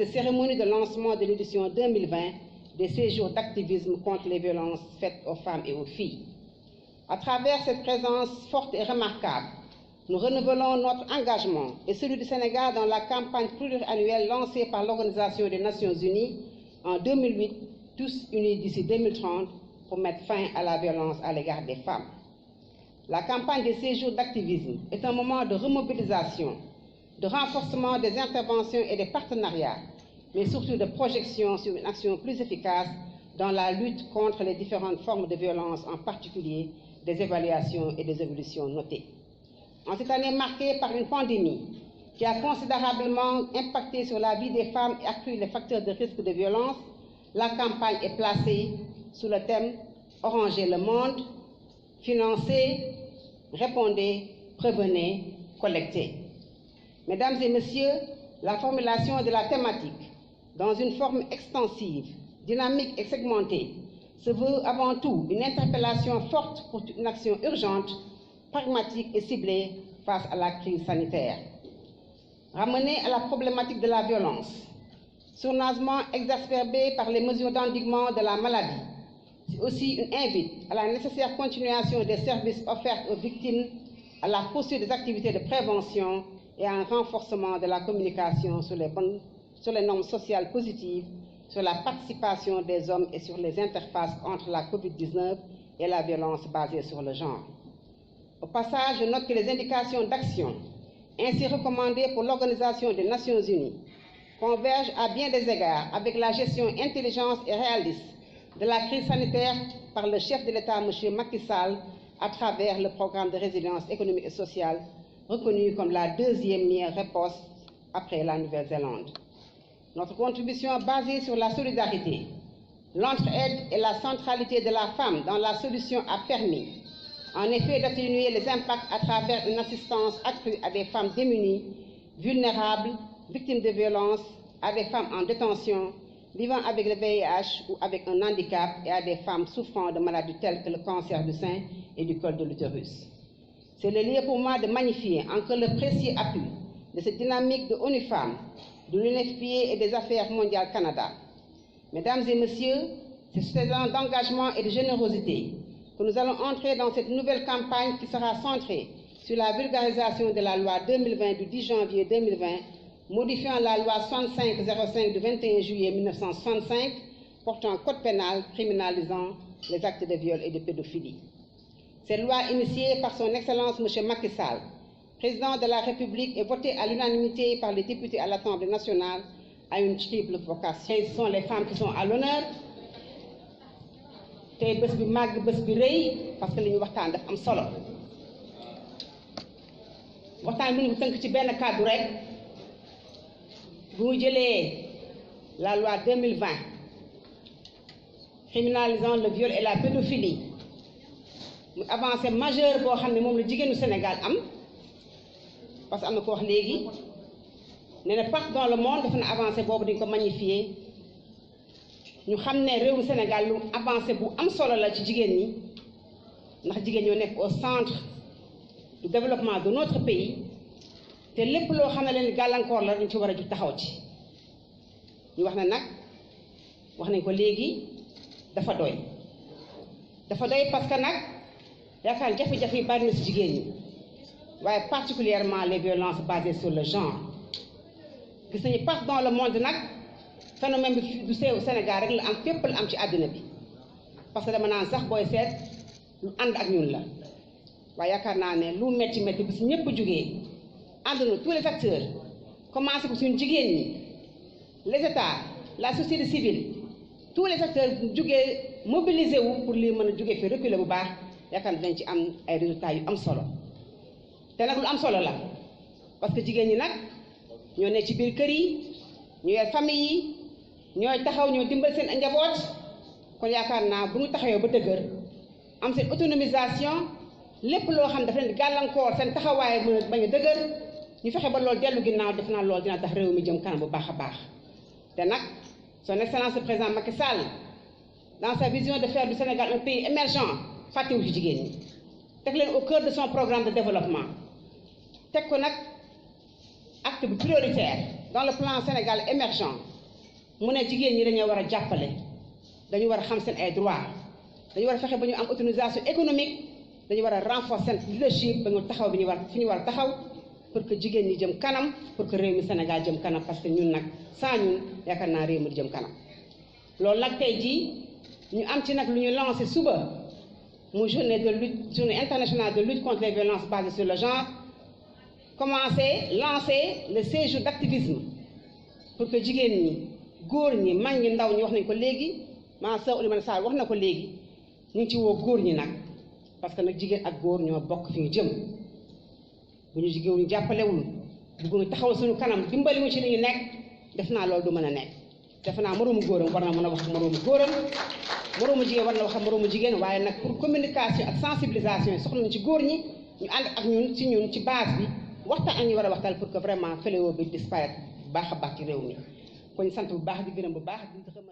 cette cérémonie de lancement de l'édition 2020 des séjours d'activisme contre les violences faites aux femmes et aux filles. À travers cette présence forte et remarquable, nous renouvelons notre engagement et celui du Sénégal dans la campagne pluriannuelle lancée par l'Organisation des Nations Unies en 2008, Tous unis d'ici 2030, pour mettre fin à la violence à l'égard des femmes. La campagne des séjours d'activisme est un moment de remobilisation, de renforcement des interventions et des partenariats, mais surtout de projection sur une action plus efficace dans la lutte contre les différentes formes de violence, en particulier des évaluations et des évolutions notées. En cette année marquée par une pandémie qui a considérablement impacté sur la vie des femmes et accru les facteurs de risque de violence, la campagne est placée sous le thème « Oranger le monde », financez, répondez, prévenez, collectez. Mesdames et messieurs, la formulation de la thématique dans une forme extensive, dynamique et segmentée se veut avant tout une interpellation forte pour une action urgente, pragmatique et ciblée face à la crise sanitaire. Ramenée à la problématique de la violence, sournoisement exacerbée par les mesures d'endiguement de la maladie, c'est aussi une invite à la nécessaire continuation des services offerts aux victimes, à la poursuite des activités de prévention et à un renforcement de la communication sur les normes sociales positives, sur la participation des hommes et sur les interfaces entre la COVID-19 et la violence basée sur le genre. Au passage, je note que les indications d'action ainsi recommandées pour l'Organisation des Nations Unies convergent à bien des égards avec la gestion intelligente et réaliste de la crise sanitaire par le chef de l'État, M. Macky Sall, à travers le programme de résilience économique et sociale, reconnu comme la deuxième meilleure réponse après la Nouvelle-Zélande. Notre contribution basée sur la solidarité, l'entraide et la centralité de la femme dans la solution a permis, en effet, d'atténuer les impacts à travers une assistance accrue à des femmes démunies, vulnérables, victimes de violences, à des femmes en détention, vivant avec le VIH ou avec un handicap et à des femmes souffrant de maladies telles que le cancer du sein et du col de l'utérus. C'est le lieu pour moi de magnifier encore le précieux appui de cette dynamique de ONU Femmes, de l'UNFPA et des Affaires mondiales Canada. Mesdames et messieurs, c'est cet élan d'engagement et de générosité que nous allons entrer dans cette nouvelle campagne qui sera centrée sur la vulgarisation de la loi 2020 du 10 janvier 2020, modifiant la loi 6505 du 21 juillet 1965, portant code pénal criminalisant les actes de viol et de pédophilie. Cette loi, initiée par son Excellence M. Macky Sall, président de la République, et votée à l'unanimité par les députés à l'Assemblée nationale, a une triple vocation. Ce sont les femmes qui sont à l'honneur. tey bés bi màgg bés bi rëy parce que li ñu waxtaan dafa am solo waxtaan bi ñu tënk ci benn kàddu rek bu mu jëlee la loi 2020 criminalisant le viol et la pédophilie mu avancé majeur boo xam ne moom la jigéenu Sénégal am parce que am na ko wax léegi nee na partout dans le monde dafa na avancé boobu dañ ko magnifier ñu xam ne réewum Sénégal lu avancé bu am solo la ci jigéen ñi ndax jigéen ñoo nekk au centre du développement de notre pays te lépp loo xam ne leen gàllankoor la dañ ci war a jug taxaw ci ñu wax ne nag wax nañ ko léegi dafa doy parce que nag yaakaar jafe-jafe yi bari na ci jigéen ñi waaye particulièrement les violences basées sur le genre gis nañu partout dans le monde nag phénomène bi du seew Sénégal rek la am fépp la am ci àddina bi parce que dama naan sax booy seet lu ànd ak ñun la waaye yaakaar naa ne lu metti metti bi si ñëpp jógee ànd na tous les acteurs commencé ko suñu jigéen ñi les états la société civile tous les acteurs jógee mobilisé wu pour lii mën a jógee fi reculer bu baax yaakaar na dañ ci am ay résultats yu am solo te nag lu am solo la parce que jigéen ñi nag ñoo ne ci biir kër yi ñu yor famille yi ñooy taxaw ñoo dimbal seen njaboot kon yaakaar naa bu ñu taxawee ba dëgër am seen autonomisation lépp loo xam dafa leen di gàllankoor seen taxawaay mën a bañ a dëgër ñu fexe ba loolu dellu ginnaaw def naa loolu dina tax réew mi jëm kanam bu baax a baax te nag son excellence le président Macky Sall dans sa vision de faire du Sénégal un pays émergent fàttewu ci jigéen ñi teg leen au cœur de son programme de développement teg ko nag acte bu prioritaire dans le plan Sénégal émergent mu ne jigéen ñi dañoo war a jàppale dañu war a xam seen ay droits dañu war a fexe ba ñu am autonomisation économique dañu war a renforcer seen leadership ba ñu taxaw bi ñu war fi ñu war a taxaw pour que jigéen ñi jëm kanam pour que réew mi Sénégal jëm kanam parce que ñun nag sans ñun yaakaar naa réew mi di jëm kanam loolu nag tey jii ñu am ci nag lu ñu lancé suba mu journée internationale de lutte contre les violences basées sur le genre lancer le séjour d'activisme pour que jigéen ñi góor ñi mag ñi ndaw ñi wax nañ ko léegi ma sœur Oulimata Sarr wax na ko léegi ñu ngi ci woo góor ñi nag parce que nag jigéen ak góor ñoo bokk fi ñu jëm bu ñu jigéen ñu jàppalewul bëgg ñu taxawal suñu kanam dimbali mu ci li ñu nekk def naa loolu du mën a nekk def naa moroomu góoram war na mën a wax ak moroomu góoram moroomu jigéen war na wax ak moroomu jigéen waaye nag pour communication ak sensibilisation yi soxla nañu ci góor ñi ñu ànd ak ñun ci base bi waxtaan ak ñu war a waxtaan pour que vraiment fléau bi disparaître bu baax a baax ci réew mi kon sant bu baax di gërëm bu baax di